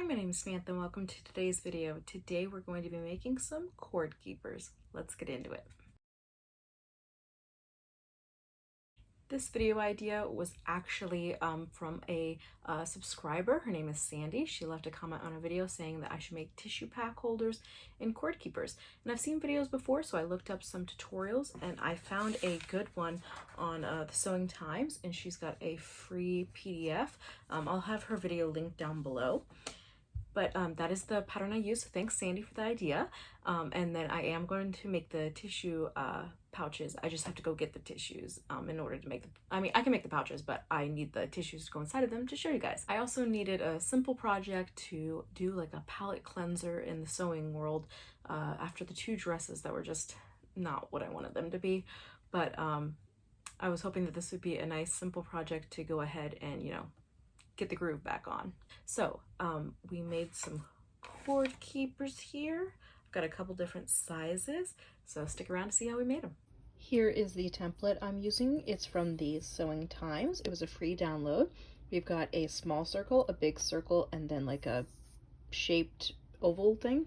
My name is Samantha and welcome to today's video. Today we're going to be making some cord keepers. Let's get into it. This video idea was actually from a subscriber. Her name is Sandy. She left a comment on a video saying that I should make tissue pack holders and cord keepers. And I've seen videos before, so I looked up some tutorials and I found a good one on the Sewing Times, and she's got a free PDF. I'll have her video linked down below. But that is the pattern I use. So thanks, Sandy, for the idea. And then I am going to make the tissue pouches. I just have to go get the tissues in order to make the, I can make the pouches, but I need the tissues to go inside of them to show you guys. I also needed a simple project to do like a palette cleanser in the sewing world after the two dresses that were just not what I wanted them to be. But I was hoping that this would be a nice, simple project to go ahead and, get the groove back on. So we made some cord keepers here. I've got a couple different sizes, so stick around to see how we made them. Here is the template I'm using. It's from the Sewing Times. It was a free download. We've got a small circle, a big circle, and then like a shaped oval thing.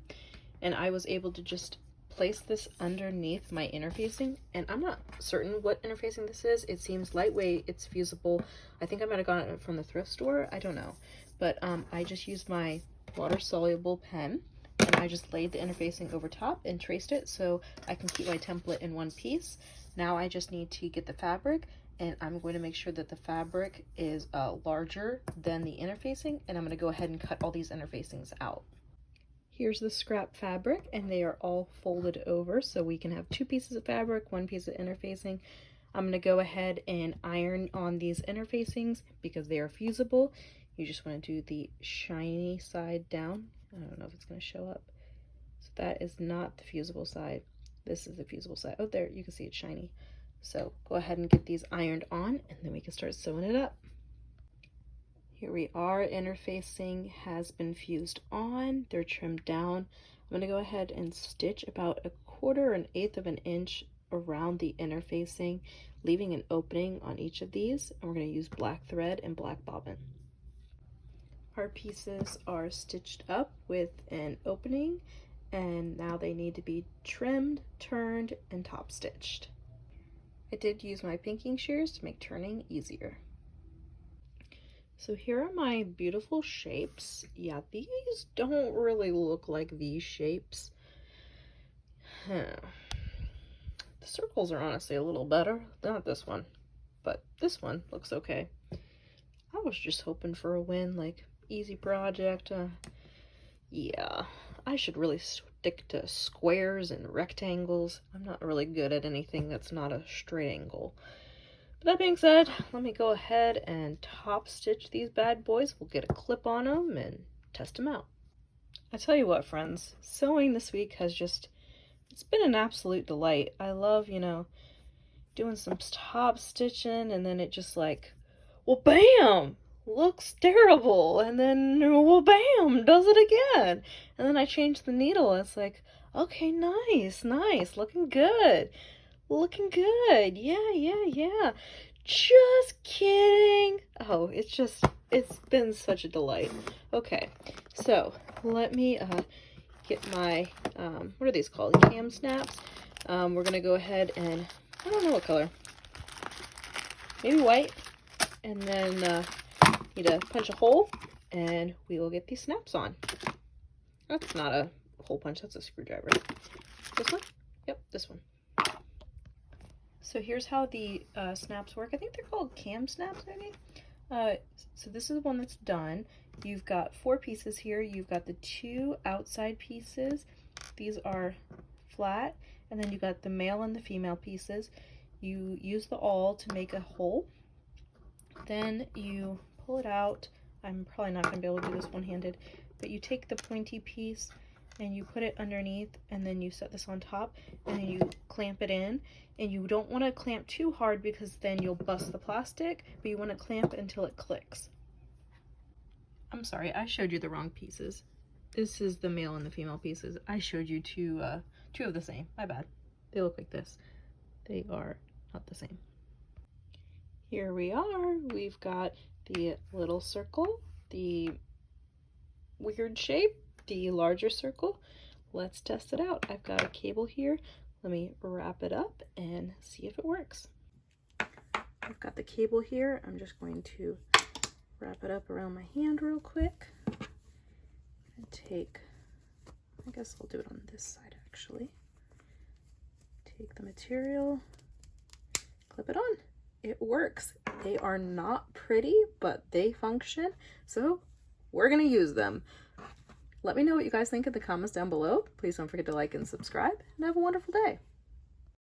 And I was able to just place this underneath my interfacing, and I'm not certain what interfacing this is. It seems lightweight, it's fusible. I think I might have gotten it from the thrift store, I don't know. But I just used my water-soluble pen, and I just laid the interfacing over top and traced it so I can keep my template in one piece. Now I just need to get the fabric, and I'm going to make sure that the fabric is larger than the interfacing, and I'm going to go ahead and cut all these interfacings out. Here's the scrap fabric, and they are all folded over so we can have two pieces of fabric, one piece of interfacing. I'm going to go ahead and iron on these interfacings because they are fusible. You just want to do the shiny side down. I don't know if it's going to show up. So that is not the fusible side. This is the fusible side. Oh, there, you can see it's shiny. So go ahead and get these ironed on, and then we can start sewing it up. Here we are, interfacing has been fused on, they're trimmed down. I'm going to go ahead and stitch about 1/4 or 1/8 of an inch around the interfacing, leaving an opening on each of these, and we're going to use black thread and black bobbin. Our pieces are stitched up with an opening, and now they need to be trimmed, turned, and top stitched. I did use my pinking shears to make turning easier. So here are my beautiful shapes. Yeah, these don't really look like these shapes. The circles are honestly a little better. Not this one, but this one looks okay. I was just hoping for a win, like easy project. Yeah, I should really stick to squares and rectangles. I'm not really good at anything that's not a straight angle. That being said, let me go ahead and top stitch these bad boys. We'll get a clip on them and test them out. I tell you what, friends, sewing this week has just, it's been an absolute delight. I love, doing some top stitching, and then it just like, well, bam, looks terrible. And then, well, bam, does it again. And then I change the needle. It's like, okay, nice, looking good. Looking good. Yeah. Just kidding. Oh, it's been such a delight. Okay, so let me get my, what are these called? Cam snaps. We're gonna go ahead and, I don't know what color. Maybe white. And then need to punch a hole, and we will get these snaps on. That's not a hole punch, that's a screwdriver. This one? Yep, this one. So here's how the snaps work. I think they're called cam snaps, maybe? So this is the one that's done. You've got 4 pieces here. You've got the 2 outside pieces. These are flat. And then you've got the male and the female pieces. You use the awl to make a hole. Then you pull it out. I'm probably not going to be able to do this one-handed. But you take the pointy piece and you put it underneath, and then you set this on top, and then you clamp it in. And you don't want to clamp too hard because then you'll bust the plastic, but you want to clamp until it clicks. I'm sorry, I showed you the wrong pieces. This is the male and the female pieces. I showed you two of the same. My bad. They look like this. They are not the same. Here we are. We've got the little circle, the weird shape, the larger circle. Let's test it out. I've got a cable here. Let me wrap it up and see if it works. I've got the cable here. I'm just going to wrap it up around my hand real quick and take, I guess I'll do it on this side actually. Take the material, clip it on. It works. They are not pretty, but they function, so we're gonna use them. Let me know what you guys think in the comments down below. Please don't forget to like and subscribe, and have a wonderful day.